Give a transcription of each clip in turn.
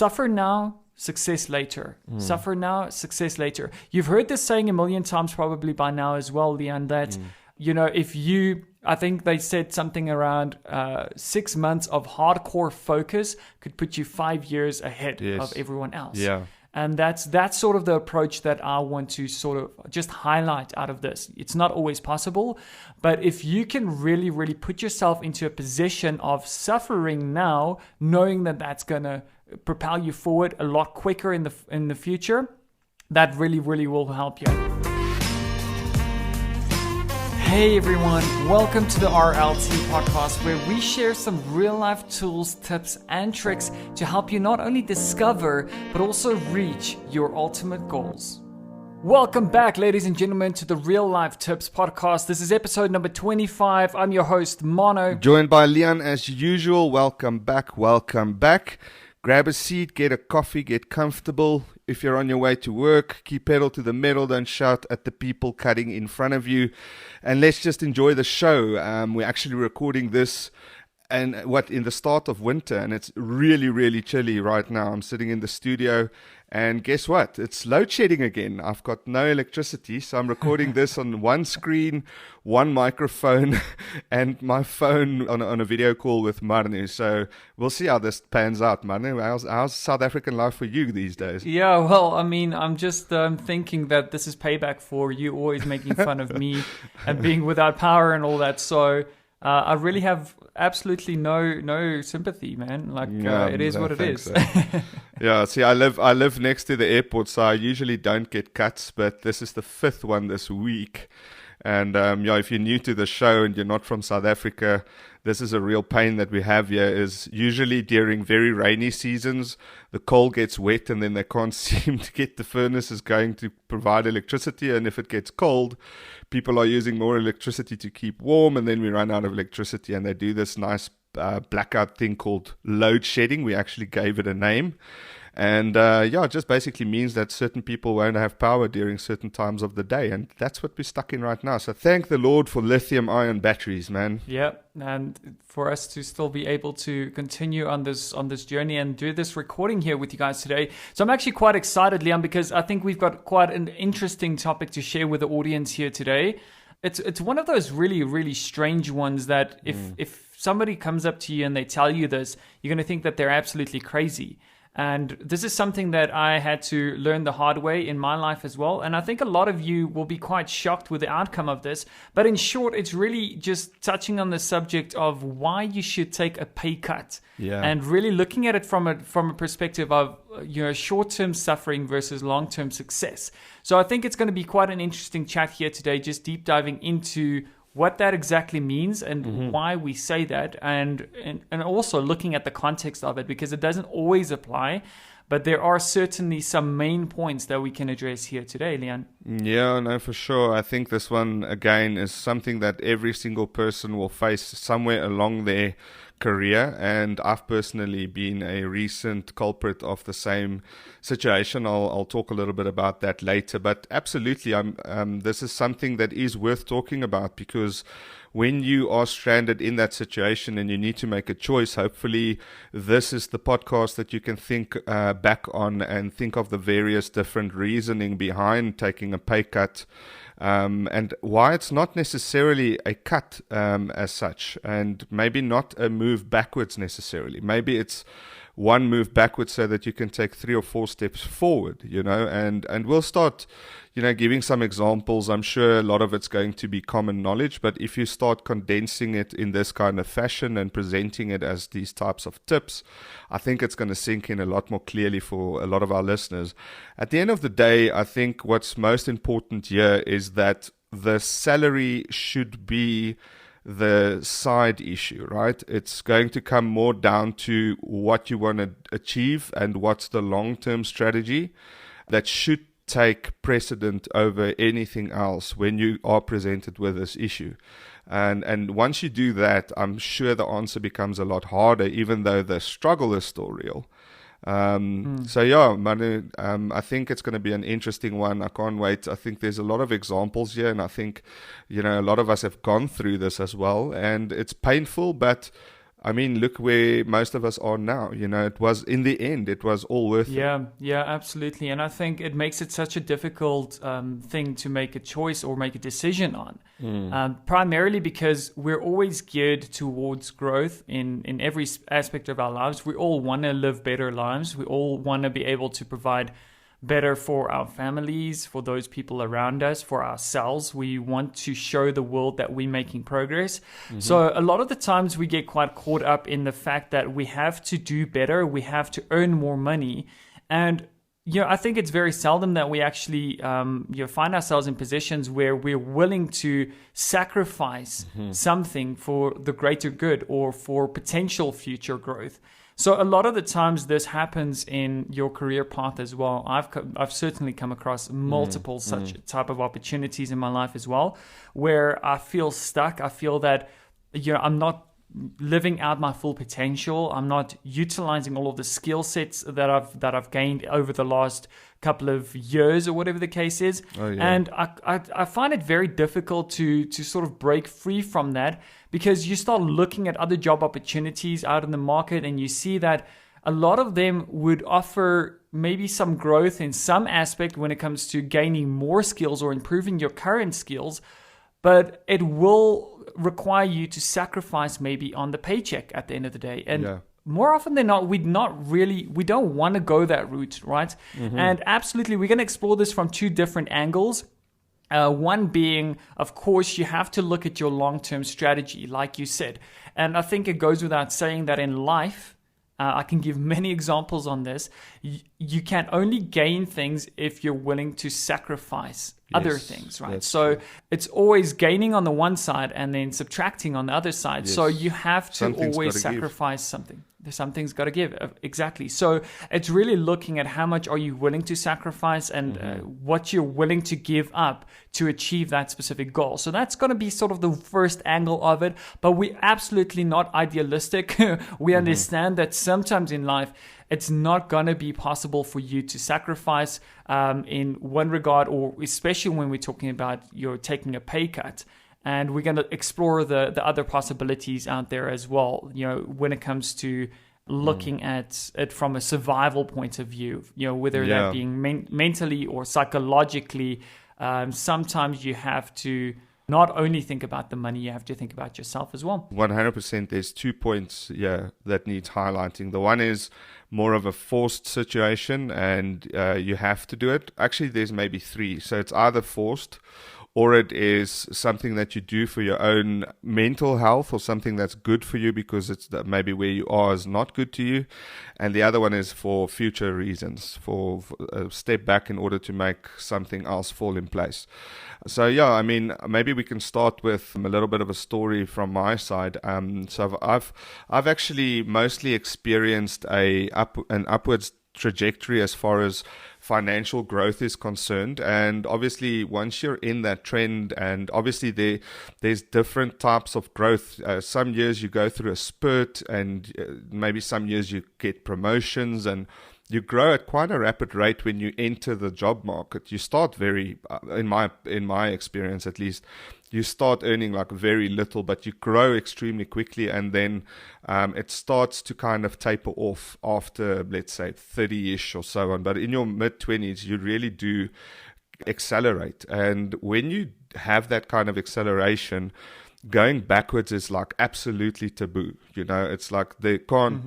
suffer now, success later. Suffer now, success later. You've heard this saying a million times probably by now as well, Leon, that, I think they said something around 6 months of hardcore focus could put you 5 years ahead of everyone else. Yeah. And that's sort of the approach that I want to sort of just highlight out of this. It's not always possible, but if you can really, really put yourself into a position of suffering now, knowing that that's going to propel you forward a lot quicker in the future, that really, really will help you. Hey everyone, welcome to the RLT podcast, where we share some real life tools, tips, and tricks to help you not only discover, but also reach your ultimate goals. Welcome back, ladies and gentlemen, to the Real Life Tips podcast. This is episode number 25. I'm your host, Mono. Joined by Leon as usual. Welcome back, welcome back. Grab a seat, get a coffee, get comfortable. If you're on your way to work, keep pedal to the metal, don't shout at the people cutting in front of you. And let's just enjoy the show. We're actually recording this in the start of winter, and it's really, really chilly right now. I'm sitting in the studio, and guess what? It's load shedding again. I've got no electricity, so I'm recording this on one screen, one microphone, and my phone on a video call with Marnu. So we'll see how this pans out, Marnu. How's South African life for you these days? Yeah, well, I mean, I'm just thinking that this is payback for you always making fun of me and being without power and all that. So I really have absolutely no sympathy, man. Like it is what it is. So. Yeah, see, I live next to the airport, so I usually don't get cuts, but this is the 5th one this week. And if you're new to the show and you're not from South Africa, this is a real pain that we have here. Is usually during very rainy seasons, the coal gets wet and then they can't seem to get the furnaces going to provide electricity. And if it gets cold, people are using more electricity to keep warm, and then we run out of electricity, and they do this nice blackout thing called load shedding. We actually gave it a name. And it just basically means that certain people won't have power during certain times of the day. And that's what we're stuck in right now. So thank the Lord for lithium-ion batteries, man. Yeah, and for us to still be able to continue on this journey and do this recording here with you guys today. So I'm actually quite excited, Leon, because I think we've got quite an interesting topic to share with the audience here today. It's one of those really, really strange ones that if somebody comes up to you and they tell you this, you're going to think that they're absolutely crazy. And this is something that I had to learn the hard way in my life as well. And I think a lot of you will be quite shocked with the outcome of this. But in short, it's really just touching on the subject of why you should take a pay cut. Yeah. And really looking at it from a perspective of short-term suffering versus long-term success. So I think it's going to be quite an interesting chat here today, just deep diving into what that exactly means and why we say that, and also looking at the context of it, because it doesn't always apply, but there are certainly some main points that we can address here today, Leon. Yeah, no, for sure. I think this one, again, is something that every single person will face somewhere along their career, and I've personally been a recent culprit of the same situation. I'll talk a little bit about that later, but absolutely, this is something that is worth talking about, because when you are stranded in that situation and you need to make a choice, hopefully this is the podcast that you can think back on and think of the various different reasoning behind taking a pay cut. And why it's not necessarily a cut as such, and maybe not a move backwards necessarily. Maybe it's one move backwards so that you can take 3 or 4 steps forward, and we'll start, giving some examples. I'm sure a lot of it's going to be common knowledge, but if you start condensing it in this kind of fashion and presenting it as these types of tips, I think it's going to sink in a lot more clearly for a lot of our listeners. At the end of the day, I think what's most important here is that the salary should be the side issue, right? It's going to come more down to what you want to achieve and what's the long-term strategy that should take precedent over anything else when you are presented with this issue. And once you do that, I'm sure the answer becomes a lot harder, even though the struggle is still real. So yeah, Manu, I think it's going to be an interesting one. I can't wait. I think there's a lot of examples here, and I think, a lot of us have gone through this as well, and it's painful, but I mean, look where most of us are now. You know, it was, in the end, it was all worth it. Yeah, absolutely. And I think it makes it such a difficult thing to make a choice or make a decision on. Primarily because we're always geared towards growth in every aspect of our lives. We all want to live better lives. We all want to be able to provide better for our families, for those people around us, for ourselves. We want to show the world that we're making progress. So a lot of the times we get quite caught up in the fact that we have to do better, we have to earn more money. And I think it's very seldom that we actually find ourselves in positions where we're willing to sacrifice something for the greater good or for potential future growth. So a lot of the times this happens in your career path as well. I've certainly come across multiple such type of opportunities in my life as well, where I feel stuck. I feel that I'm not living out my full potential. I'm not utilizing all of the skill sets that I've gained over the last couple of years or whatever the case is. And I find it very difficult to sort of break free from that, because you start looking at other job opportunities out in the market and you see that a lot of them would offer maybe some growth in some aspect when it comes to gaining more skills or improving your current skills, but it will require you to sacrifice maybe on the paycheck at the end of the day. And more often than not, we don't want to go that route, right? And absolutely, we're going to explore this from two different angles. One being, of course, you have to look at your long-term strategy, like you said. And I think it goes without saying that in life, I can give many examples on this. You can only gain things if you're willing to sacrifice other things, right? So it's always gaining on the one side and then subtracting on the other side. So you have to always sacrifice something. Something's got to give. Exactly. So it's really looking at how much are you willing to sacrifice and what you're willing to give up to achieve that specific goal. So that's going to be sort of the first angle of it. But we're absolutely not idealistic. We understand that sometimes in life, it's not going to be possible for you to sacrifice in one regard, or especially when we're talking about you're taking a pay cut. And we're going to explore the other possibilities out there as well, when it comes to looking at it from a survival point of view, whether that being mentally or psychologically. Sometimes you have to not only think about the money, you have to think about yourself as well. 100%. There's 2 points that needs highlighting. The one is more of a forced situation and you have to do it. Actually, there's maybe 3. So it's either forced, or it is something that you do for your own mental health, or something that's good for you because it's maybe where you are is not good to you. And the other one is for future reasons, for a step back in order to make something else fall in place. So I mean, maybe we can start with a little bit of a story from my side. So I've actually mostly experienced an upwards trajectory as far as financial growth is concerned, and obviously once you're in that trend, and obviously there's different types of growth. Some years you go through a spurt, and maybe some years you get promotions, and you grow at quite a rapid rate when you enter the job market. You start very, in my experience at least, you start earning like very little, but you grow extremely quickly, and then it starts to kind of taper off after, let's say, 30-ish or so on. But in your mid-20s, you really do accelerate. And when you have that kind of acceleration, going backwards is like absolutely taboo. It's like they can't,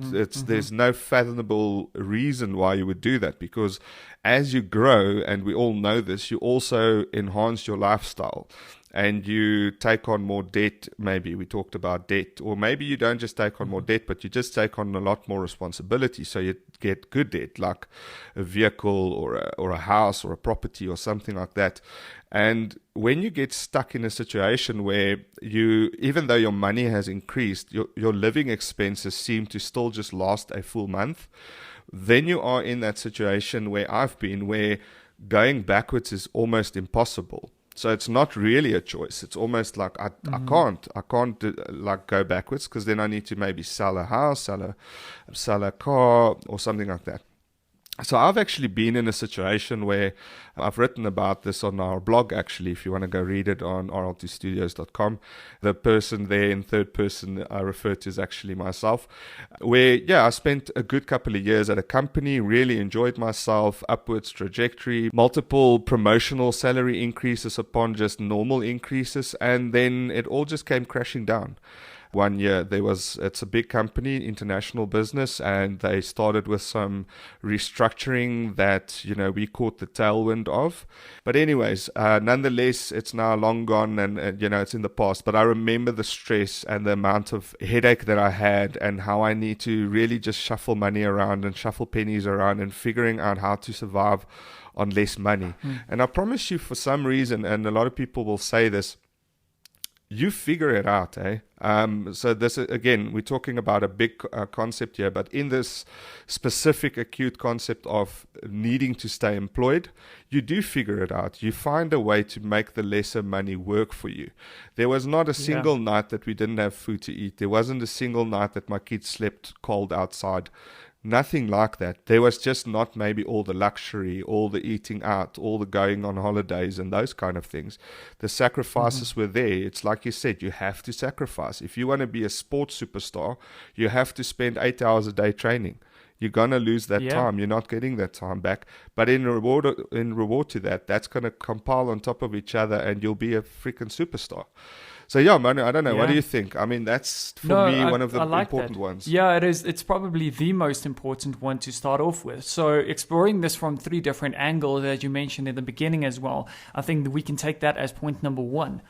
there's no fathomable reason why you would do that, because as you grow, and we all know this, you also enhance your lifestyle. And you take on more debt. Maybe we talked about debt, or maybe you don't just take on more debt, but you just take on a lot more responsibility. So you get good debt, like a vehicle or a house or a property or something like that. And when you get stuck in a situation where even though your money has increased, your living expenses seem to still just last a full month, then you are in that situation where I've been, where going backwards is almost impossible. So it's not really a choice. It's almost like I can't like go backwards, because then I need to maybe sell a house, sell a car, or something like that. So I've actually been in a situation where I've written about this on our blog, actually, if you want to go read it on rltstudios.com. The person there in third person I refer to is actually myself, where, I spent a good couple of years at a company, really enjoyed myself, upwards trajectory, multiple promotional salary increases upon just normal increases, and then it all just came crashing down. One year it's a big company, international business, and they started with some restructuring that, we caught the tailwind of. But anyways, nonetheless, it's now long gone and it's in the past. But I remember the stress and the amount of headache that I had and how I need to really just shuffle money around and shuffle pennies around and figuring out how to survive on less money. And I promise you, for some reason, and a lot of people will say this, you figure it out, eh? So this, again, we're talking about a big concept here, but in this specific acute concept of needing to stay employed, you do figure it out. You find a way to make the lesser money work for you. There was not a single night that we didn't have food to eat. There wasn't a single night that my kids slept cold outside. Nothing like that. There was just not maybe all the luxury, all the eating out, all the going on holidays and those kind of things. The sacrifices were there. It's like you said, you have to sacrifice. If you want to be a sports superstar, you have to spend 8 hours a day training. You're going to lose that time. You're not getting that time back. But in reward to that, that's going to compile on top of each other and you'll be a freaking superstar. So Manu, I don't know. What do you think? I mean, that's for me one of the important ones. Yeah, it is. It's probably the most important one to start off with. So exploring this from 3 different angles, as you mentioned in the beginning as well, I think that we can take that as point number 1.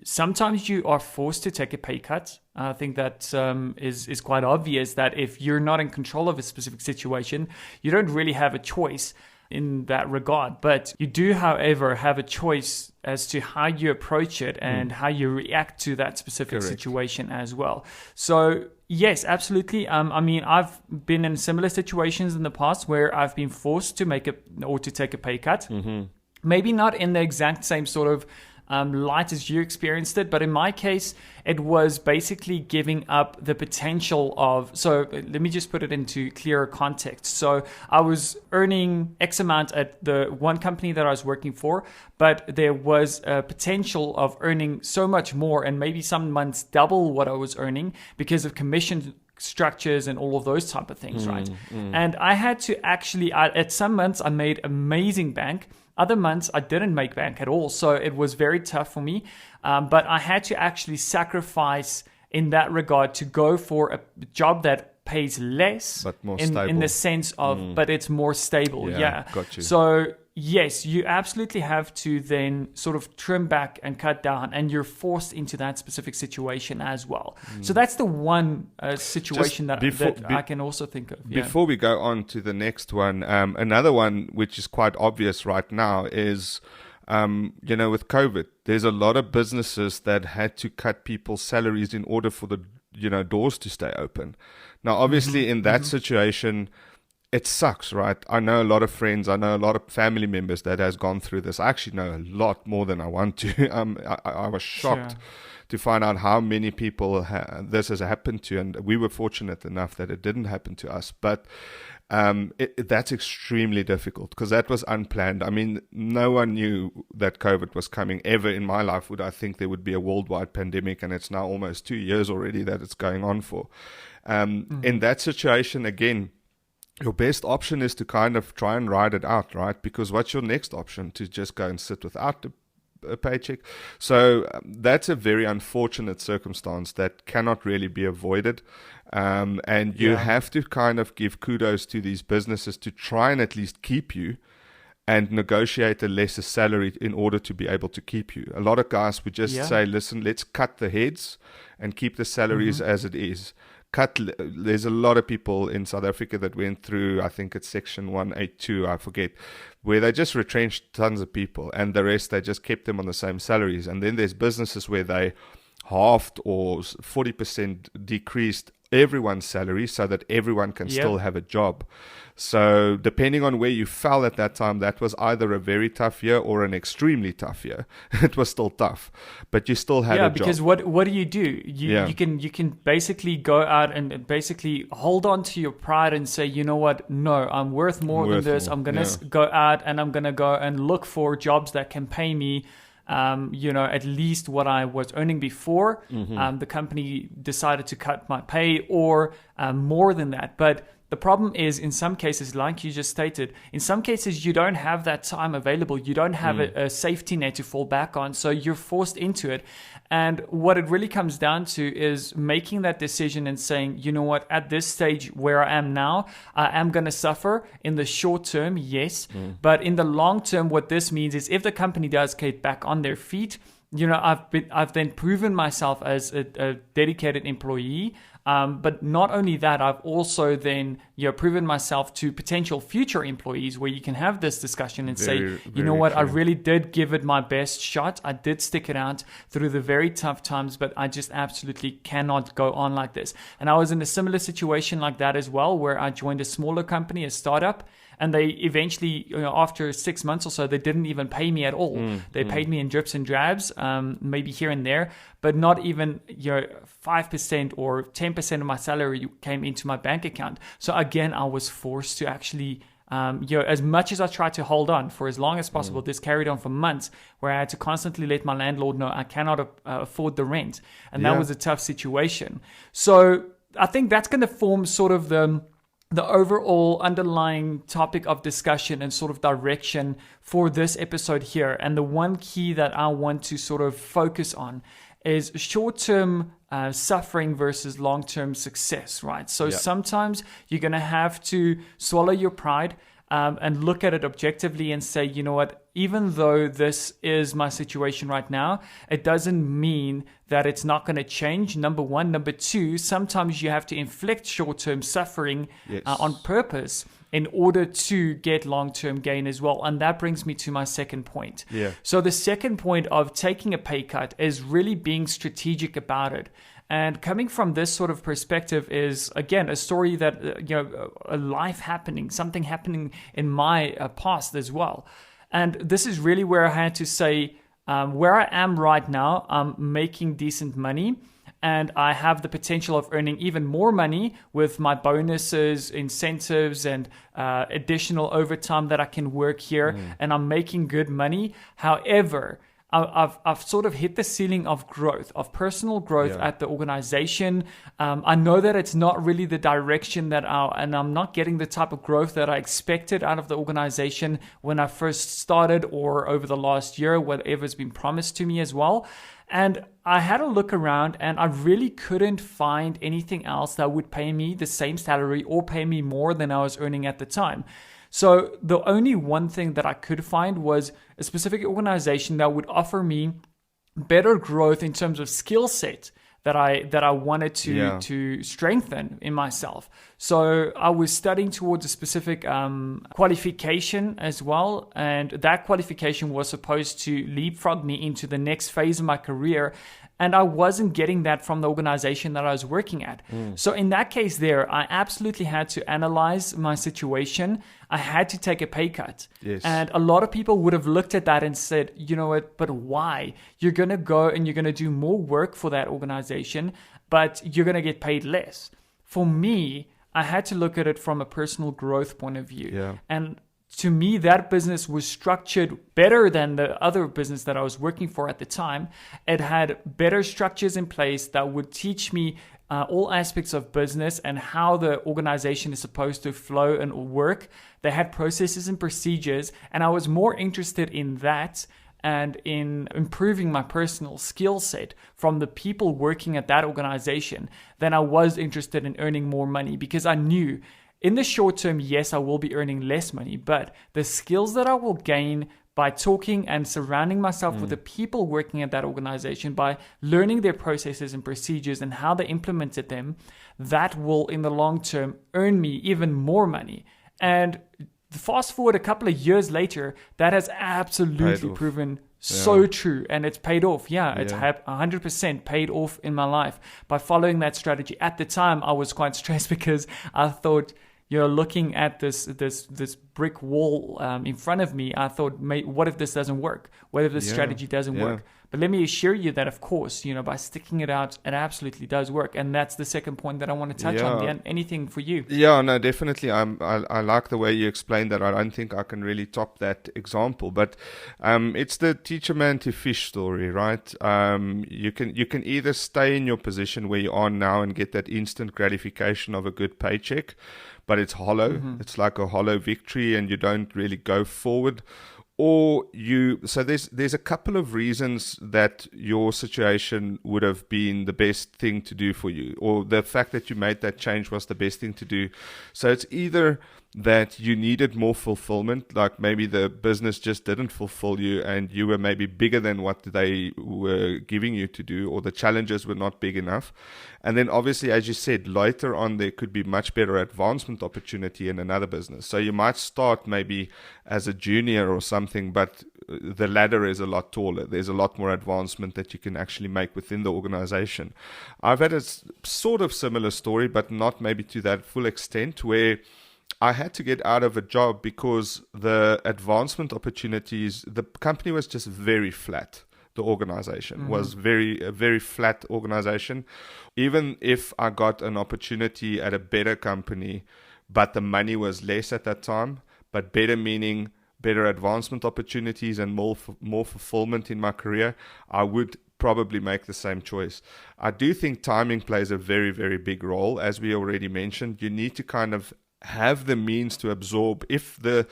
Sometimes you are forced to take a pay cut. I think that is quite obvious that if you're not in control of a specific situation, you don't really have a choice in that regard. But you do, however, have a choice as to how you approach it and how you react to that specific situation as well. So yes, absolutely. I mean, I've been in similar situations in the past where I've been forced to take a pay cut. Maybe not in the exact same sort of light as you experienced it, but in my case, it was basically giving up the potential of, so let me just put it into clearer context. So I was earning X amount at the one company that I was working for, but there was a potential of earning so much more and maybe some months double what I was earning because of commission structures and all of those type of things, right? And I had to actually, at some months I made amazing bank. Other months I didn't make bank at all. So it was very tough for me. But I had to actually sacrifice in that regard to go for a job that pays less, but more stable. In the sense of, but it's more stable. Yeah. Got you. So yes, you absolutely have to then sort of trim back and cut down, and you're forced into that specific situation as well. So that's the one situation that I can also think of. Before we go on to the next one, another one which is quite obvious right now is, with COVID, there's a lot of businesses that had to cut people's salaries in order for the doors to stay open. Now, obviously, in that situation, it sucks, right? I know a lot of friends, I know a lot of family members that has gone through this. I actually know a lot more than I want to. I was shocked to find out how many people this has happened to, and we were fortunate enough that it didn't happen to us. But that's extremely difficult because that was unplanned. I mean, no one knew that COVID was coming ever in my life. Would I think there would be a worldwide pandemic, and it's now almost 2 years already that it's going on for. In that situation, again, your best option is to kind of try and ride it out, right? Because what's your next option? To just go and sit without a paycheck? So that's a very unfortunate circumstance that cannot really be avoided. And you have to kind of give kudos to these businesses to try and at least keep you and negotiate a lesser salary in order to be able to keep you. A lot of guys would just say, listen, let's cut the heads and keep the salaries as it is. There's a lot of people in South Africa that went through, I think it's section 182, I forget, where they just retrenched tons of people and the rest, they just kept them on the same salaries. And then there's businesses where they halved or 40% decreased everyone's salary so that everyone can Yep. still have a job. So depending on where you fell at that time, that was either a very tough year or an extremely tough year. It was still tough, but you still had a job. Because what do? You can basically go out and basically hold on to your pride and say, you know what, no, I'm worth more than this. I'm gonna go out and I'm gonna go and look for jobs that can pay me at least what I was earning before. The company decided to cut my pay or more than that. But the problem is, in some cases, like you just stated, in some cases, you don't have that time available. You don't have a safety net to fall back on. So you're forced into it. And what it really comes down to is making that decision and saying, you know what, at this stage where I am now, I am going to suffer in the short term, yes. But in the long term, what this means is if the company does get back on their feet, I've then proven myself as a dedicated employee. But not only that, I've also then proven myself to potential future employees where you can have this discussion and say, you know what, I really did give it my best shot. I did stick it out through the very tough times, but I just absolutely cannot go on like this. And I was in a similar situation like that as well, where I joined a smaller company, a startup. And they eventually, after 6 months or so, they didn't even pay me at all. They paid me in drips and drabs, maybe here and there, but not even 5% or 10% of my salary came into my bank account. So again, I was forced to actually, as much as I tried to hold on for as long as possible, this carried on for months, where I had to constantly let my landlord know I cannot afford the rent. And that was a tough situation. So I think that's going to form sort of the overall underlying topic of discussion and sort of direction for this episode here. And the one key that I want to sort of focus on is short-term suffering versus long-term success, right? So sometimes you're going to have to swallow your pride and look at it objectively and say, you know what, even though this is my situation right now, it doesn't mean that it's not going to change, number one. Number two, sometimes you have to inflict short-term suffering on purpose in order to get long-term gain as well. And that brings me to my second point. So the second point of taking a pay cut is really being strategic about it. And coming from this sort of perspective is, again, a story that, a life happening, something happening in my past as well. And this is really where I had to say, where I am right now, I'm making decent money. And I have the potential of earning even more money with my bonuses, incentives, and additional overtime that I can work here. And I'm making good money. However, I've sort of hit the ceiling of growth, of personal growth at the organization. I know that it's not really the direction and I'm not getting the type of growth that I expected out of the organization when I first started or over the last year, whatever's been promised to me as well. And I had a look around and I really couldn't find anything else that would pay me the same salary or pay me more than I was earning at the time. So the only one thing that I could find was a specific organization that would offer me better growth in terms of skill set that I wanted to strengthen in myself. So I was studying towards a specific qualification as well, and that qualification was supposed to leapfrog me into the next phase of my career. And I wasn't getting that from the organization that I was working at. So in that case there, I absolutely had to analyze my situation. I had to take a pay cut. And a lot of people would have looked at that and said, you know what, but why? You're going to go and you're going to do more work for that organization, but you're going to get paid less. For me, I had to look at it from a personal growth point of view. And to me, that business was structured better than the other business that I was working for at the time. It had better structures in place that would teach me all aspects of business and how the organization is supposed to flow and work. They had processes and procedures, and I was more interested in that and in improving my personal skill set from the people working at that organization than I was interested in earning more money, because I knew in the short term, yes, I will be earning less money, but the skills that I will gain by talking and surrounding myself with the people working at that organization, by learning their processes and procedures and how they implemented them, that will in the long term earn me even more money. And fast forward a couple of years later, that has absolutely proven So true. And it's paid off. It's Yeah. 100% paid off in my life by following that strategy. At the time, I was quite stressed because I thought, looking at this brick wall in front of me, I thought, what if this doesn't work? What if this strategy doesn't work? But let me assure you that, of course, by sticking it out, it absolutely does work. And that's the second point that I want to touch on. Leanne, anything for you? Yeah, no, definitely. I like the way you explained that. I don't think I can really top that example, but it's the teach a man to fish story, right? You can either stay in your position where you are now and get that instant gratification of a good paycheck, but it's hollow. Mm-hmm. It's like a hollow victory, and you don't really go forward. Or so there's a couple of reasons that your situation would have been the best thing to do for you, or the fact that you made that change was the best thing to do. So it's either that you needed more fulfillment, like maybe the business just didn't fulfill you and you were maybe bigger than what they were giving you to do, or the challenges were not big enough. And then obviously, as you said, later on there could be much better advancement opportunity in another business. So you might start maybe as a junior or something, but the ladder is a lot taller. There's a lot more advancement that you can actually make within the organization. I've had a sort of similar story, but not maybe to that full extent, where I had to get out of a job because the advancement opportunities, the company was just very flat. The organization was a very flat organization. Even if I got an opportunity at a better company, but the money was less at that time, but better meaning better advancement opportunities and more fulfillment in my career, I would probably make the same choice. I do think timing plays a very, very big role. As we already mentioned, you need to kind of have the means to absorb. If the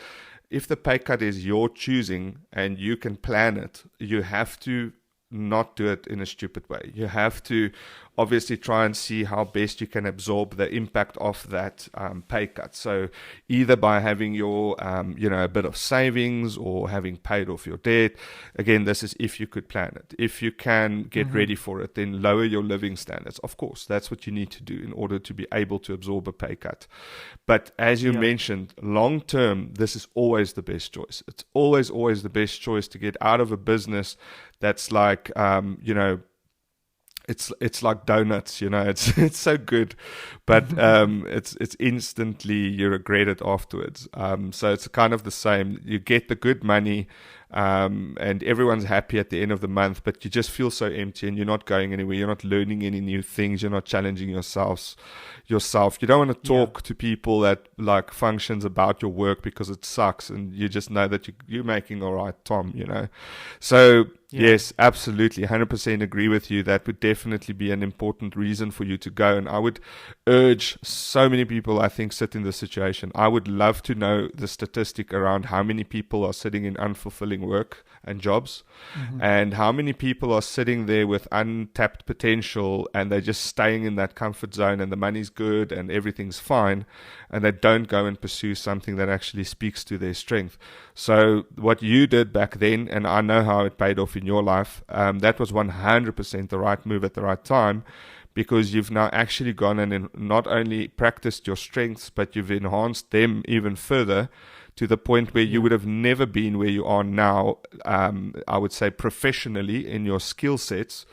pay cut is your choosing and you can plan it, you have to not do it in a stupid way. You have to obviously try and see how best you can absorb the impact of that pay cut. So either by having your, a bit of savings or having paid off your debt. Again, this is if you could plan it. If you can get ready for it, then lower your living standards. Of course, that's what you need to do in order to be able to absorb a pay cut. But as you mentioned, long term, this is always the best choice. It's always the best choice to get out of a business that's like, it's like donuts, it's so good, but it's instantly, you regret it afterwards. So it's kind of the same. You get the good money, and everyone's happy at the end of the month, but you just feel so empty and you're not going anywhere. You're not learning any new things. You're not challenging yourself. You don't want to talk to people that like functions about your work because it sucks, and you just know that you're making all right, Tom, So yes, absolutely, 100% agree with you. That would definitely be an important reason for you to go. And I would urge so many people, I think, sit in this situation. I would love to know the statistic around how many people are sitting in unfulfilling work and jobs, and how many people are sitting there with untapped potential and they're just staying in that comfort zone and the money's good and everything's fine, and they don't go and pursue something that actually speaks to their strength. So what you did back then, and I know how it paid off in your life, that was 100% the right move at the right time, because you've now actually gone and not only practiced your strengths, but you've enhanced them even further to the point where you would have never been where you are now, I would say professionally in your skill sets,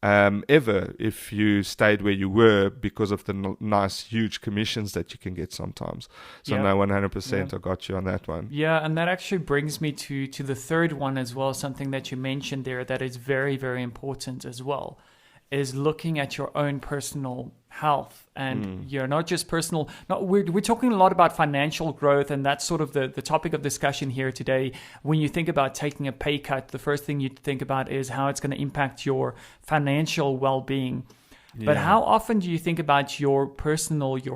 ever, if you stayed where you were, because of the nice huge commissions that you can get sometimes. So no, 100% I got you on that one. Yeah, and that actually brings me to the third one as well, something that you mentioned there that is very, very important as well, is looking at your own personal health. And you're not just personal, we're talking a lot about financial growth, and that's sort of the topic of discussion here today. When you think about taking a pay cut, the first thing you think about is how it's going to impact your financial well-being. But how often do you think about your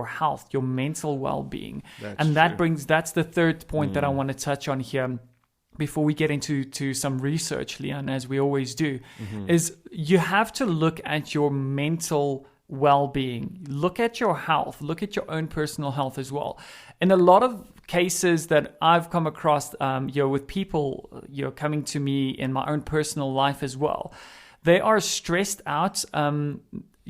health, your mental well-being? That's the third point that I want to touch on here before we get into some research, Leon, as we always do, is you have to look at your mental well-being, look at your health, look at your own personal health as well. In a lot of cases that I've come across, with people, coming to me in my own personal life as well, they are stressed out,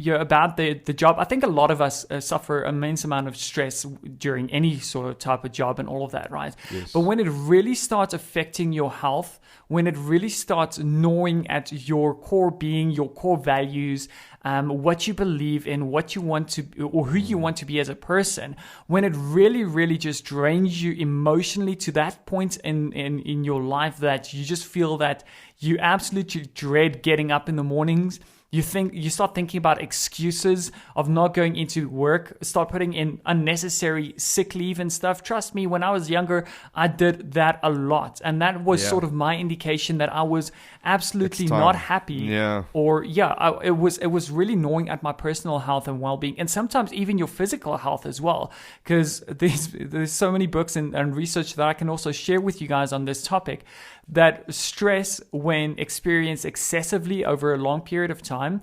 about the job. I think a lot of us suffer immense amount of stress during any sort of type of job and all of that, right? Yes. But when it really starts affecting your health, when it really starts gnawing at your core being, your core values, what you believe in, what you want to, or who you want to be as a person, when it really, really just drains you emotionally to that point in your life that you just feel that you absolutely dread getting up in the mornings. You start thinking about excuses of not going into work, start putting in unnecessary sick leave and stuff. Trust me, when I was younger, I did that a lot. And that was sort of my indication that I was absolutely not happy. Yeah. Or it was really gnawing at my personal health and well-being, and sometimes even your physical health as well. Because there's so many books and research that I can also share with you guys on this topic, that stress, when experienced excessively over a long period of time,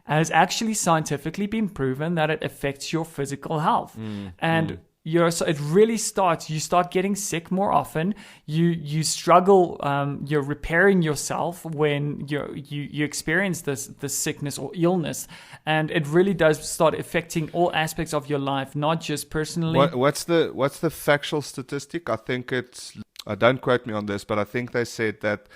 has actually scientifically been proven that it affects your physical health. So it really starts, you start getting sick more often. You struggle, you're repairing yourself when you experience this sickness or illness, and it really does start affecting all aspects of your life, not just personally. What's the factual statistic? I think don't quote me on this, but I think they said that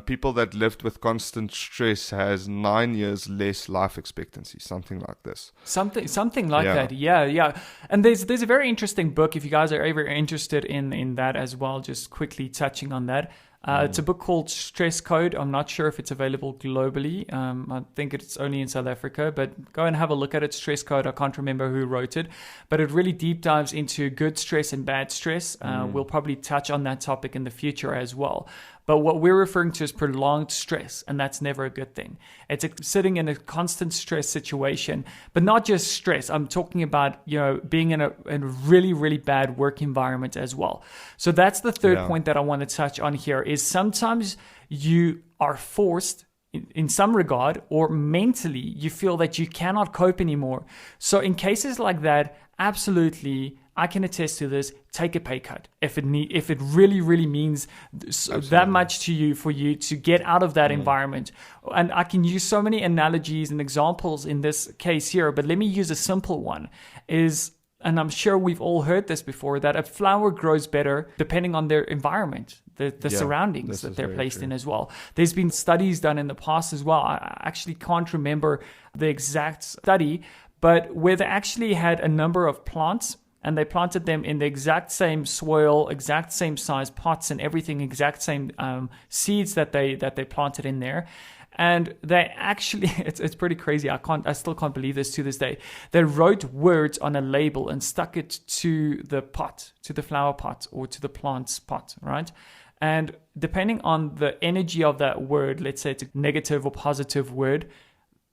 people that lived with constant stress has 9 years less life expectancy, something like this. Something like that. Yeah. And there's a very interesting book, if you guys are ever interested in that as well, just quickly touching on that. It's a book called Stress Code. I'm not sure if it's available globally. I think it's only in South Africa, but go and have a look at it. Stress Code. I can't remember who wrote it, but it really deep dives into good stress and bad stress. We'll probably touch on that topic in the future as well. But what we're referring to is prolonged stress, and that's never a good thing. It's sitting in a constant stress situation, but not just stress. I'm talking about, being in a really, really bad work environment as well. So that's the third point that I want to touch on here, is sometimes you are forced in some regard, or mentally you feel that you cannot cope anymore. So in cases like that, absolutely, I can attest to this. Take a pay cut if it really, really means that much to you, for you to get out of that environment. And I can use so many analogies and examples in this case here, but let me use a simple one. And I'm sure we've all heard this before, that a flower grows better depending on their environment, the surroundings that they're placed in as well. There's been studies done in the past as well. I actually can't remember the exact study, but where they actually had a number of plants, and they planted them in the exact same soil, exact same size pots and everything, exact same seeds that they planted in there. And they actually, it's pretty crazy. I still can't believe this to this day. They wrote words on a label and stuck it to the pot, to the flower pot, or to the plant's pot, right? And depending on the energy of that word, let's say it's a negative or positive word,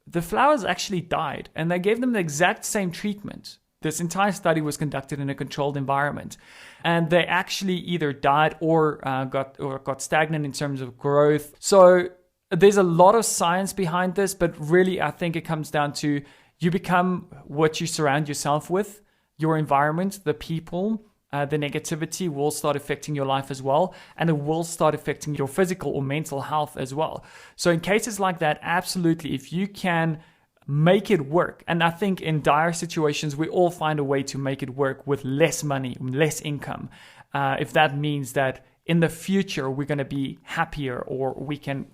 the flowers actually died, and they gave them the exact same treatment. This entire study was conducted in a controlled environment, and they actually either died or got stagnant in terms of growth. So there's a lot of science behind this, but really I think it comes down to you become what you surround yourself with, your environment, the people. The negativity will start affecting your life as well, and it will start affecting your physical or mental health as well. So in cases like that, absolutely, if you can make it work. And I think in dire situations, we all find a way to make it work with less money, less income. If that means that in the future, we're going to be happier, or we can,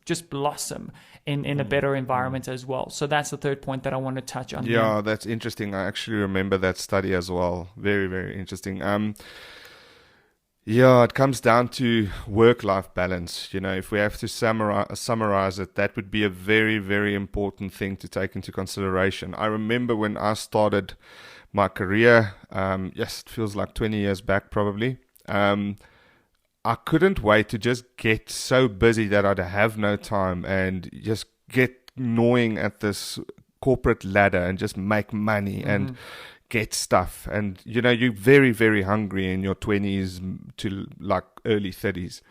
just blossom in a better environment as well. So that's the third point that I want to touch on. Yeah, that's interesting. I actually remember that study as well. Very, very interesting. It comes down to work-life balance. If we have to summarize it, that would be a very, very important thing to take into consideration. I remember when I started my career, it feels like 20 years back probably, I couldn't wait to just get so busy that I'd have no time and just get gnawing at this corporate ladder and just make money and get stuff. And, you're very, very hungry in your 20s to like early 30s.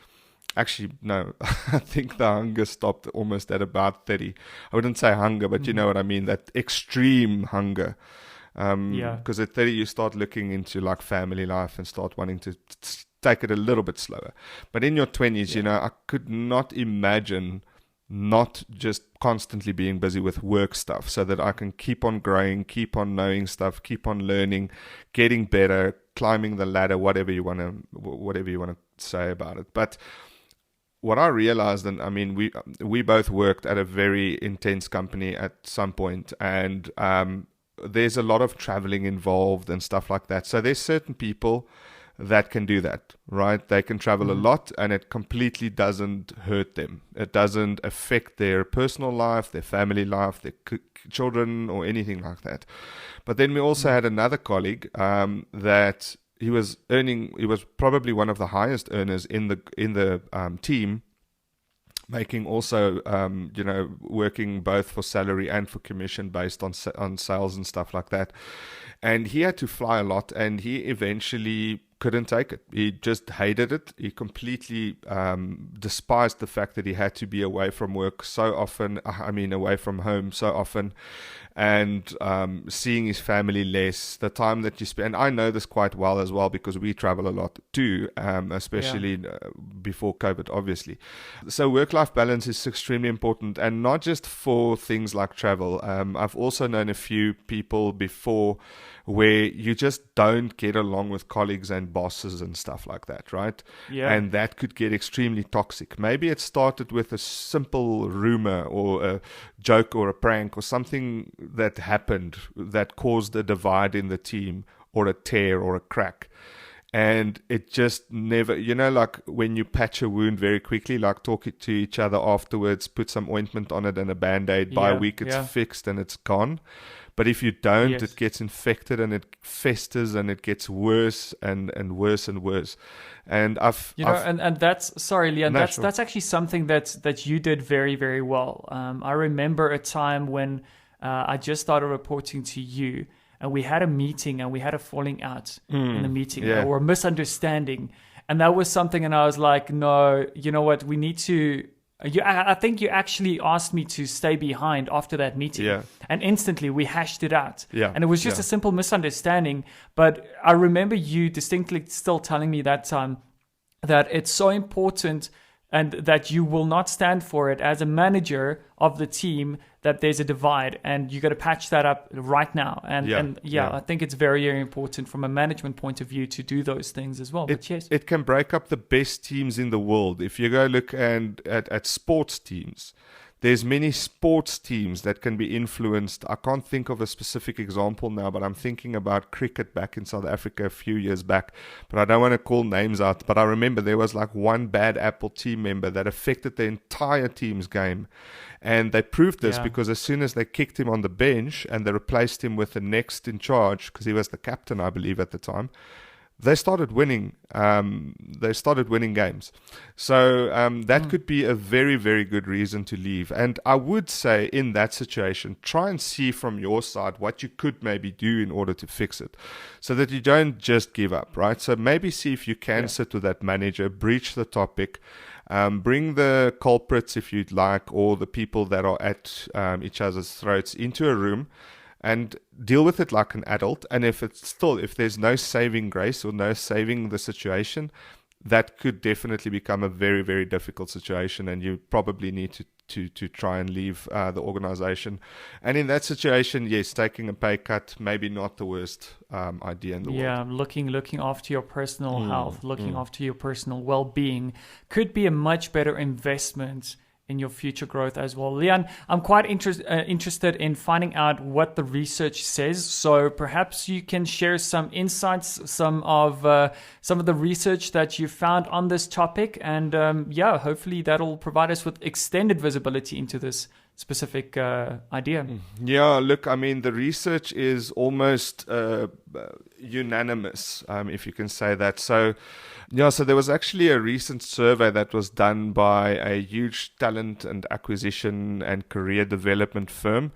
Actually, no, I think the hunger stopped almost at about 30. I wouldn't say hunger, but you know what I mean, that extreme hunger. Because at 30, you start looking into like family life and start wanting to take it a little bit slower. But in your 20s, I could not imagine not just constantly being busy with work stuff, so that I can keep on growing, keep on knowing stuff, keep on learning, getting better, climbing the ladder, whatever you want to say about it. But what I realized, and I mean, we both worked at a very intense company at some point, and there's a lot of traveling involved and stuff like that. So there's certain people that can do that, right? They can travel a lot, and it completely doesn't hurt them. It doesn't affect their personal life, their family life, their children, or anything like that. But then we also had another colleague that he was probably one of the highest earners in the team, making also, working both for salary and for commission based on sales and stuff like that. And he had to fly a lot, and he eventually couldn't take it. He just hated it. He completely despised the fact that he had to be away from work so often, away from home so often, and seeing his family less, the time that you spend. I know this quite well as well, because we travel a lot too, especially before COVID, obviously. So work-life balance is extremely important, and not just for things like travel. I've also known a few people before where you just don't get along with colleagues and bosses and stuff like that, right? Yeah. And that could get extremely toxic. Maybe it started with a simple rumor or a joke or a prank or something that happened that caused a divide in the team, or a tear or a crack. And it just never, like when you patch a wound very quickly, like talk to each other afterwards, put some ointment on it and a Band-Aid, by a week it's fixed and it's gone. But if you don't, it gets infected and it festers and it gets worse and worse and worse. And and that's, sorry, Leon, no, that's actually something that you did very, very well. I remember a time when I just started reporting to you, and we had a meeting and we had a falling out in the meeting, or a misunderstanding. And that was something, and I was like, no, you know what, we need to... I think you actually asked me to stay behind after that meeting, and instantly we hashed it out. And it was just a simple misunderstanding. But I remember you distinctly still telling me that time that it's so important, and that you will not stand for it as a manager of the team, that there's a divide, and you got to patch that up right now. And I think it's very, very important from a management point of view to do those things as well. It can break up the best teams in the world. If you go look at sports teams, there's many sports teams that can be influenced. I can't think of a specific example now, but I'm thinking about cricket back in South Africa a few years back. But I don't want to call names out. But I remember there was like one bad apple team member that affected the entire team's game. And they proved this because as soon as they kicked him on the bench and they replaced him with the next in charge, because he was the captain, I believe, at the time, they started winning. Games. So that could be a very, very good reason to leave. And I would say in that situation, try and see from your side what you could maybe do in order to fix it, so that you don't just give up, right? So maybe see if you can sit with that manager, breach the topic, bring the culprits, if you'd like, or the people that are at each other's throats into a room, and deal with it like an adult. And if there's no saving grace or no saving the situation, that could definitely become a very, very difficult situation, and you probably need to try and leave the organization. And in that situation, yes, taking a pay cut, maybe not the worst idea in the world. Yeah, looking after your personal health, looking after your personal well-being could be a much better investment in your future growth as well. Leon, I'm quite interested in finding out what the research says. So perhaps you can share some insights, some of the research that you found on this topic, and hopefully that'll provide us with extended visibility into this specific idea. Yeah, look, I mean, the research is almost unanimous, if you can say that. So there was actually a recent survey that was done by a huge talent and acquisition and career development firm.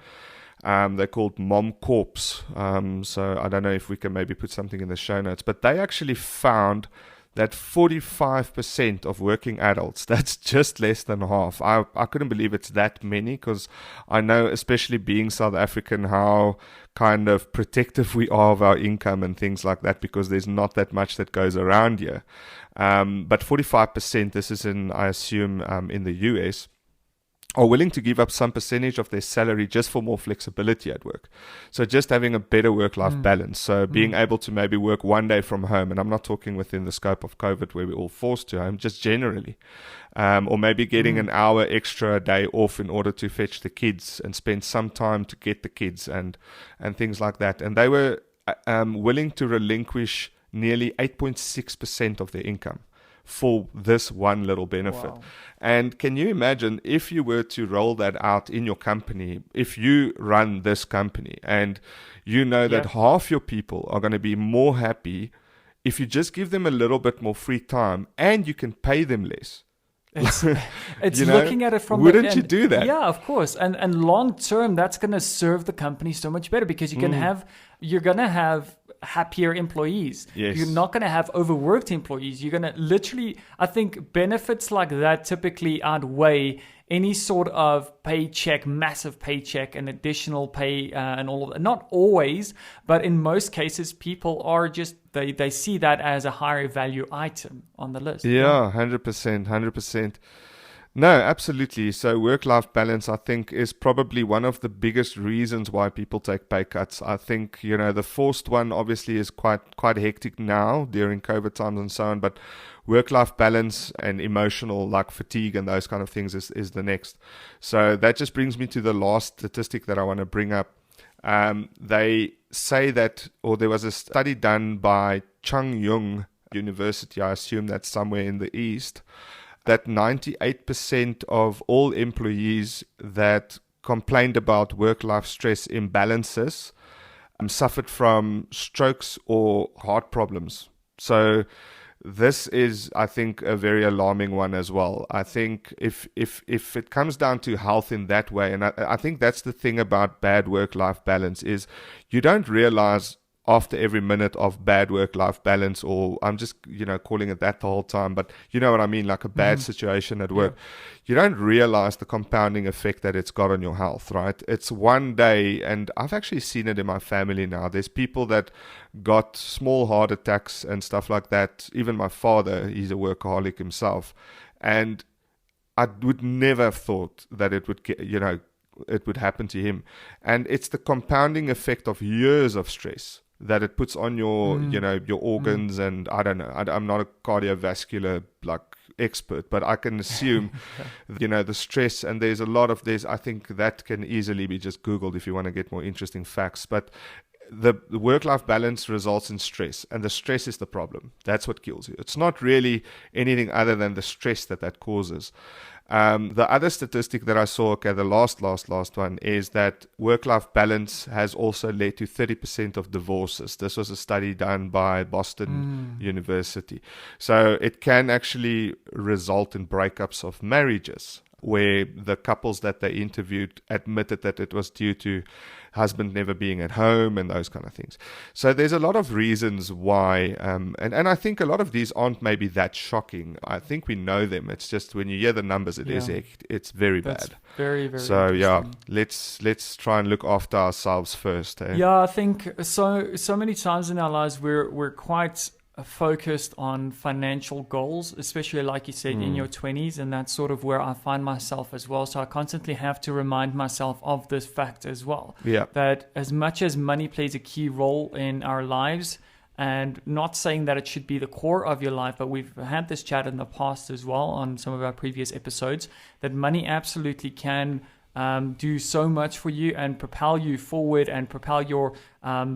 They're called MomCorps. So I don't know if we can maybe put something in the show notes, but they actually found that 45% of working adults, that's just less than half. I couldn't believe it's that many, because I know, especially being South African, how kind of protective we are of our income and things like that, because there's not that much that goes around here. But 45%, this is I assume, in the US, are willing to give up some percentage of their salary just for more flexibility at work. So just having a better work-life balance. So being able to maybe work one day from home, and I'm not talking within the scope of COVID where we're all forced to home, just generally. Or maybe getting an hour extra a day off in order to fetch the kids and spend some time to get the kids and things like that. And they were willing to relinquish nearly 8.6% of their income for this one little benefit. Wow. And can you imagine if you were to roll that out in your company, if you run this company and you know that half your people are going to be more happy if you just give them a little bit more free time and you can pay them less. It's looking at it from wouldn't you do that? Yeah, of course. And long term, that's going to serve the company so much better because you're going to have happier employees. Yes. You're not going to have overworked employees. You're going to literally, I think benefits like that typically outweigh any sort of paycheck, massive paycheck and additional pay and all of that. Not always, but in most cases, people are just, they see that as a higher value item on the list. Yeah, 100%. No, absolutely. So work-life balance, I think, is probably one of the biggest reasons why people take pay cuts. I think, the forced one obviously is quite hectic now during COVID times and so on, but work-life balance and emotional like fatigue and those kind of things is the next. So that just brings me to the last statistic that I want to bring up. They say that, or there was a study done by Chung University, I assume that's somewhere in the East, that 98% of all employees that complained about work-life stress imbalances suffered from strokes or heart problems. So this is, I think, a very alarming one as well. I think if it comes down to health in that way, and I think that's the thing about bad work-life balance is you don't realize after every minute of bad work-life balance, or I'm just, calling it that the whole time, but you know what I mean, like a bad situation at work. You don't realize the compounding effect that it's got on your health, right? It's one day, and I've actually seen it in my family now. There's people that got small heart attacks and stuff like that. Even my father, he's a workaholic himself. And I would never have thought that it would get, it would happen to him. And it's the compounding effect of years of stress that it puts on your, your organs. And I don't know, I'm not a cardiovascular expert, but I can assume, the stress, and I think that can easily be just Googled if you want to get more interesting facts. But the work-life balance results in stress, and the stress is the problem. That's what kills you. It's not really anything other than the stress that causes. The other statistic that I saw, the last one, is that work-life balance has also led to 30% of divorces. This was a study done by Boston University. So it can actually result in breakups of marriages, where the couples that they interviewed admitted that it was due to husband never being at home and those kind of things. So there's a lot of reasons why, and I think a lot of these aren't maybe that shocking. I think we know them. It's just when you hear the numbers, it's very That's bad. Very, very So interesting. let's try and look after ourselves first. Eh? Yeah, I think so many times in our lives we're quite focused on financial goals, especially like you said in your 20s, and that's sort of where I find myself as well. So I constantly have to remind myself of this fact as well. Yeah. That as much as money plays a key role in our lives, and not saying that it should be the core of your life, but we've had this chat in the past as well on some of our previous episodes, that money absolutely can do so much for you and propel you forward and propel your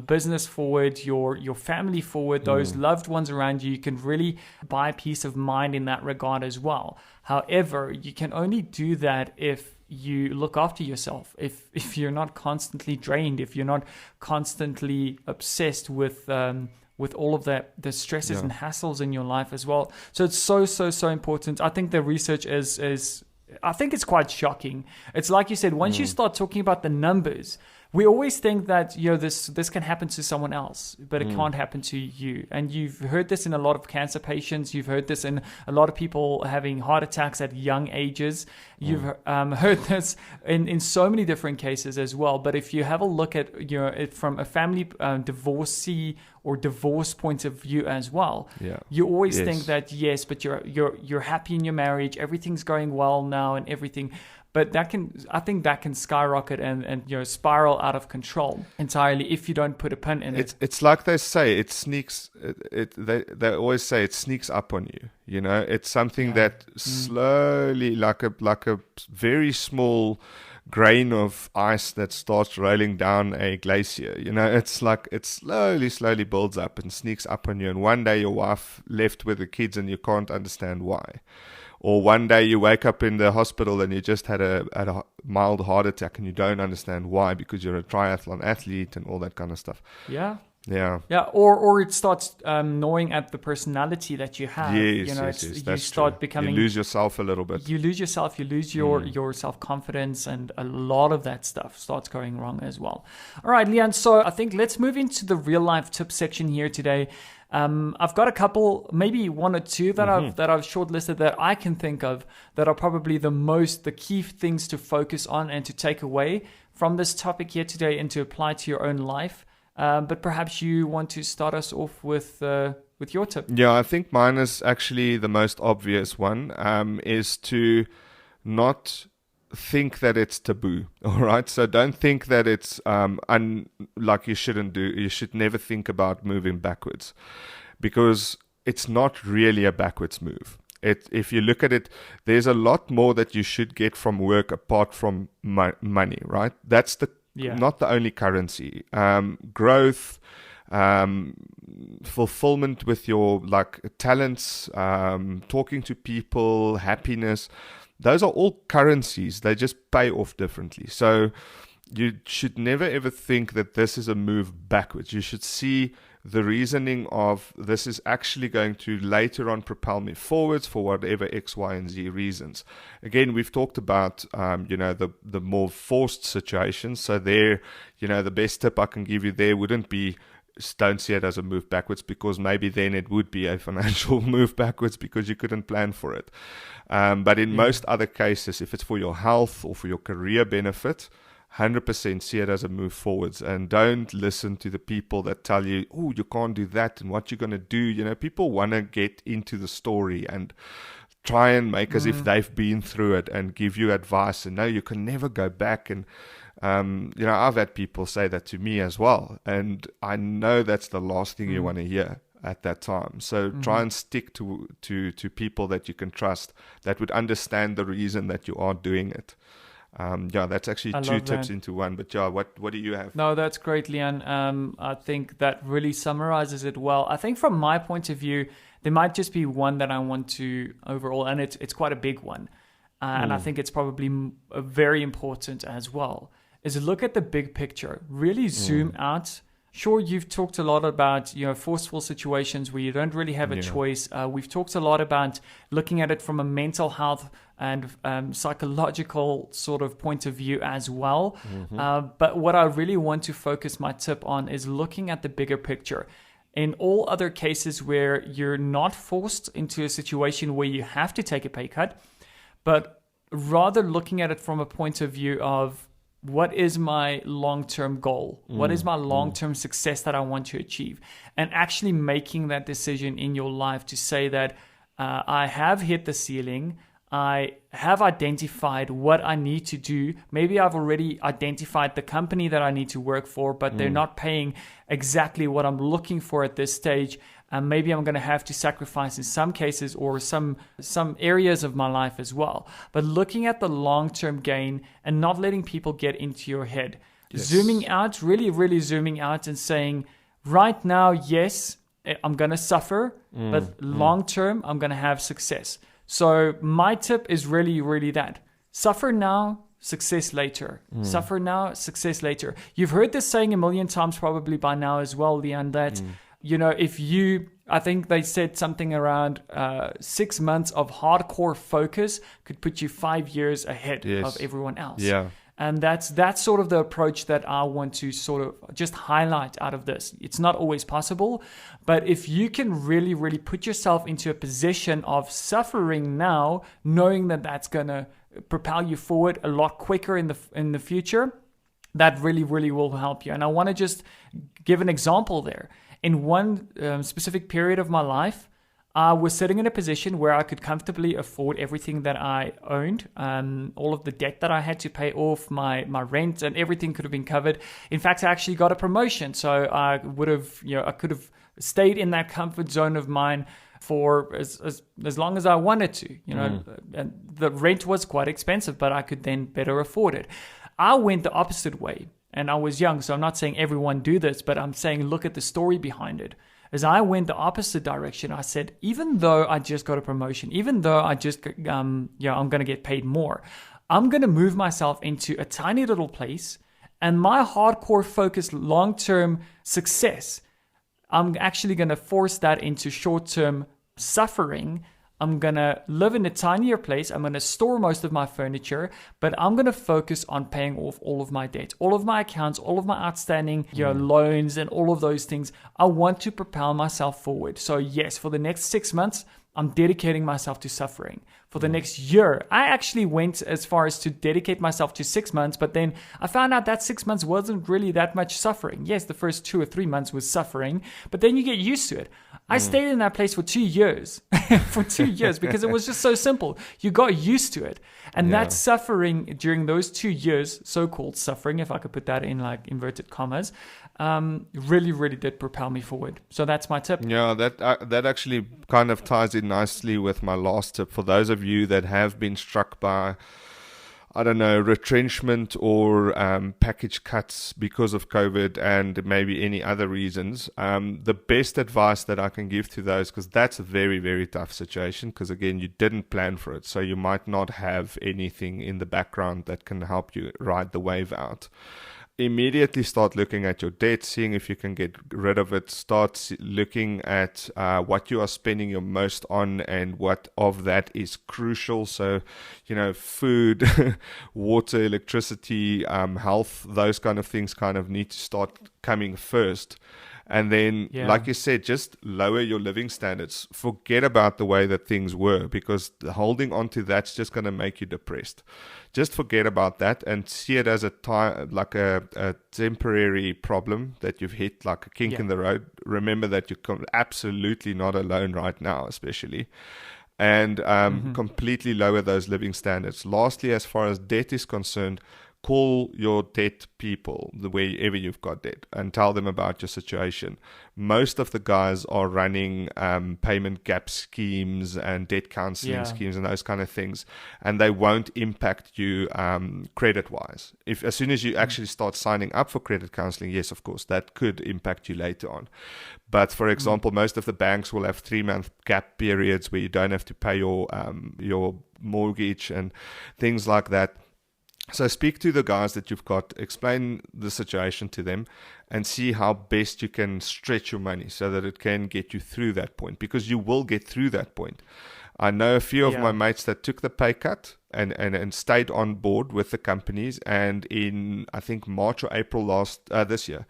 business forward, your family forward, those loved ones around you. You can really buy peace of mind in that regard as well. However, you can only do that if you look after yourself, if you're not constantly drained, if you're not constantly obsessed with all of the stresses and hassles in your life as well. So it's so important. I think the research is I think it's quite shocking. It's like you said, once you start talking about the numbers, we always think that this can happen to someone else, but it can't happen to you. And you've heard this in a lot of cancer patients. You've heard this in a lot of people having heart attacks at young ages. You've heard this in so many different cases as well. But if you have a look at it from a family divorcee or divorce point of view as well, you always think that but you're happy in your marriage, everything's going well now and everything. But I think that can skyrocket and spiral out of control entirely if you don't put a pin in it. It's like they say, it sneaks. They always say it sneaks up on you. It's something that slowly, like a very small grain of ice that starts rolling down a glacier. It's like it slowly builds up and sneaks up on you. And one day your wife left with the kids and you can't understand why. Or one day you wake up in the hospital and you just had a mild heart attack and you don't understand why, because you're a triathlon athlete and all that kind of stuff. Yeah. Yeah. Yeah. Or it starts gnawing at the personality that you have. Yes, you start becoming. You lose yourself a little bit. You lose yourself. You lose your self-confidence, and a lot of that stuff starts going wrong as well. All right, Leon. So I think let's move into the real life tip section here today. I've got a couple, maybe one or two that I've shortlisted that I can think of that are probably the key things to focus on and to take away from this topic here today and to apply to your own life. But perhaps you want to start us off with your tip. Yeah, I think mine is actually the most obvious one, is to not think that it's taboo. All right, so don't think that it's like you shouldn't do. You should never think about moving backwards, because it's not really a backwards move. If you look at it, there's a lot more that you should get from work apart from money, right? That's not the only currency. Growth, fulfillment with your talents, talking to people, happiness. Those are all currencies. They just pay off differently. So you should never ever think that this is a move backwards. You should see the reasoning of this is actually going to later on propel me forwards for whatever X, Y, and Z reasons. Again, we've talked about, the more forced situations. So there, the best tip I can give you there wouldn't be don't see it as a move backwards, because maybe then it would be a financial move backwards because you couldn't plan for it. But in most other cases, if it's for your health or for your career benefit, 100% see it as a move forwards, and don't listen to the people that tell you, oh, you can't do that and what you're going to do. People want to get into the story and try and make as if they've been through it and give you advice, and no, you can never go back. And I've had people say that to me as well, and I know that's the last thing you want to hear at that time. So try and stick to people that you can trust, that would understand the reason that you are doing it. That's actually two tips into one. But what do you have? No, that's great, Leon. I think that really summarizes it well. I think from my point of view, there might just be one that I want to overall, and it's quite a big one. And I think it's probably very important as well, is look at the big picture, really zoom out. Sure, you've talked a lot about forceful situations where you don't really have a choice. We've talked a lot about looking at it from a mental health and psychological sort of point of view as well. But what I really want to focus my tip on is looking at the bigger picture. In all other cases where you're not forced into a situation where you have to take a pay cut, but rather looking at it from a point of view of, what is my long-term goal? What is my long-term success that I want to achieve? And actually making that decision in your life to say that I have hit the ceiling. I have identified what I need to do. Maybe I've already identified the company that I need to work for, but they're not paying exactly what I'm looking for at this stage. And maybe I'm going to have to sacrifice in some cases or some areas of my life as well. But looking at the long-term gain and not letting people get into your head. Yes. Zooming out, really, really zooming out and saying, right now, yes, I'm going to suffer, but long-term, I'm going to have success. So my tip is really, really that. Suffer now, success later. Suffer now, success later. You've heard this saying a million times probably by now as well, Leon, that... I think they said something around 6 months of hardcore focus could put you 5 years ahead of everyone else. Yeah. And that's sort of the approach that I want to sort of just highlight out of this. It's not always possible, but if you can really, really put yourself into a position of suffering now, knowing that that's going to propel you forward a lot quicker in the future, that really, really will help you. And I want to just give an example there. In one specific period of my life, I was sitting in a position where I could comfortably afford everything that I owned, all of the debt that I had to pay off, my rent and everything could have been covered. In fact, I actually got a promotion, so I could have stayed in that comfort zone of mine for as long as I wanted to, and the rent was quite expensive, but I could then better afford it. I went the opposite way, and I was young, so I'm not saying everyone do this, but I'm saying look at the story behind it. As I went the opposite direction, I said, even though I just got a promotion, even though I just, I'm going to get paid more, I'm going to move myself into a tiny little place, and my hardcore focused long-term success, I'm actually going to force that into short-term suffering. I'm going to live in a tinier place. I'm going to store most of my furniture, but I'm going to focus on paying off all of my debt, all of my accounts, all of my outstanding loans and all of those things. I want to propel myself forward. So yes, for the next 6 months, I'm dedicating myself to suffering. For the next year, I actually went as far as to dedicate myself to 6 months, but then I found out that 6 months wasn't really that much suffering. Yes, the first 2 or 3 months was suffering, but then you get used to it. I stayed in that place for 2 years, because it was just so simple. You got used to it. And that suffering during those 2 years, so-called suffering, if I could put that in like inverted commas, really, really did propel me forward. So that's my tip. Yeah, that actually kind of ties in nicely with my last tip. For those of you that have been struck by, I don't know, retrenchment or package cuts because of COVID and maybe any other reasons, the best advice that I can give to those, because that's a very, very tough situation, because again, you didn't plan for it. So you might not have anything in the background that can help you ride the wave out. Immediately start looking at your debt, seeing if you can get rid of it. Start looking at what you are spending your most on and what of that is crucial. So, food, water, electricity, health, those kind of things kind of need to start coming first. And then, like you said, just lower your living standards. Forget about the way that things were, because holding on to that's just going to make you depressed. Just forget about that and see it as a temporary problem that you've hit, like a kink in the road. Remember that you're absolutely not alone right now, especially. And completely lower those living standards. Lastly, as far as debt is concerned, call your debt people, wherever you've got debt, and tell them about your situation. Most of the guys are running payment gap schemes and debt counseling schemes and those kind of things, and they won't impact you credit-wise. As soon as you actually start signing up for credit counseling, yes, of course, that could impact you later on. But for example, most of the banks will have 3-month gap periods where you don't have to pay your mortgage and things like that. So speak to the guys that you've got, explain the situation to them, and see how best you can stretch your money so that it can get you through that point, because you will get through that point. I know a few of my mates that took the pay cut and stayed on board with the companies, and in, I think, March or April this year,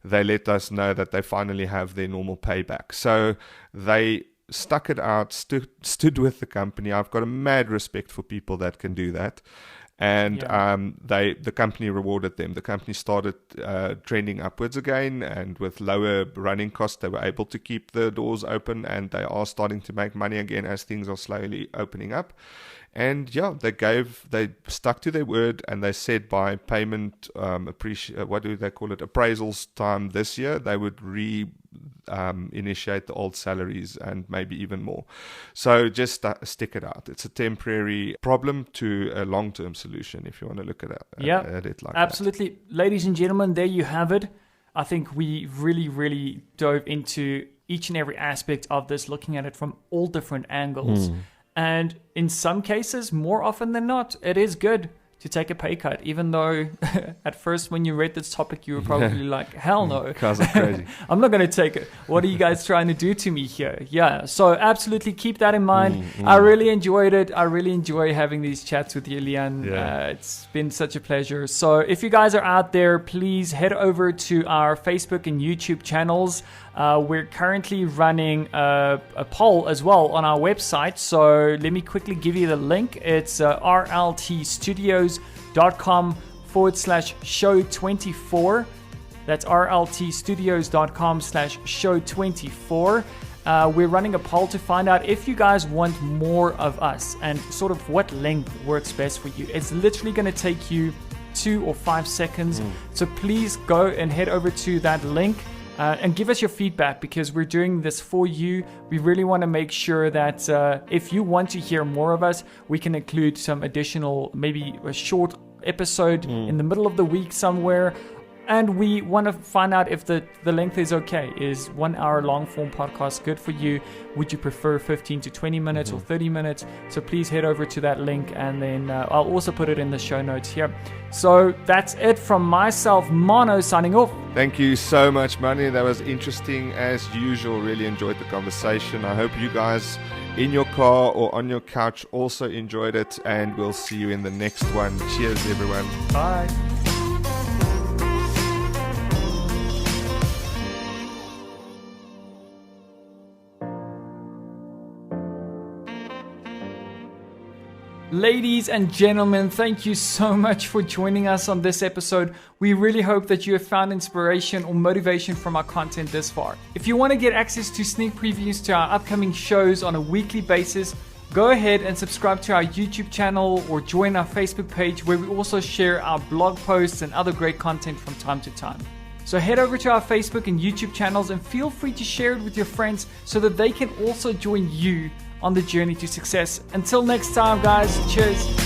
they let us know that they finally have their normal payback. So they stuck it out, stood with the company. I've got a mad respect for people that can do that. And the company rewarded them. The company started trending upwards again, and with lower running costs, they were able to keep the doors open, and they are starting to make money again as things are slowly opening up. And they stuck to their word, and they said by payment what do they call it, appraisals time this year, they would initiate the old salaries and maybe even more. So just stick it out. It's a temporary problem to a long-term solution, if you want to look at it like absolutely. That. Ladies and gentlemen, there you have it. I think we really, really dove into each and every aspect of this, looking at it from all different angles. And in some cases, more often than not, it is good to take a pay cut, even though at first when you read this topic, you were probably like, hell no. Cars are crazy. I'm not going to take it. What are you guys trying to do to me here? Yeah, so absolutely keep that in mind. I really enjoyed it. I really enjoy having these chats with you, Leon. It's been such a pleasure. So if you guys are out there, please head over to our Facebook and YouTube channels. We're currently running a poll as well on our website. So let me quickly give you the link. It's rltstudios.com/show24. That's rltstudios.com/show24. we're running a poll to find out if you guys want more of us and sort of what length works best for you. It's literally going to take you 2 or 5 seconds. So please go and head over to that link and give us your feedback, because we're doing this for you. We really want to make sure that if you want to hear more of us, we can include some additional, maybe a short episode in the middle of the week somewhere. And we want to find out if the length is okay. Is 1 hour long form podcast good for you? Would you prefer 15 to 20 minutes or 30 minutes? So please head over to that link, and then I'll also put it in the show notes here. So that's it from myself, Mono, signing off. Thank you so much, Mani. That was interesting as usual. Really enjoyed the conversation. I hope you guys in your car or on your couch also enjoyed it, and we'll see you in the next one. Cheers, everyone. Bye. Ladies and gentlemen, thank you so much for joining us on this episode. We really hope that you have found inspiration or motivation from our content this far. If you want to get access to sneak previews to our upcoming shows on a weekly basis, go ahead and subscribe to our YouTube channel or join our Facebook page, where we also share our blog posts and other great content from time to time. So head over to our Facebook and YouTube channels and feel free to share it with your friends so that they can also join you on the journey to success. Until next time, guys, cheers.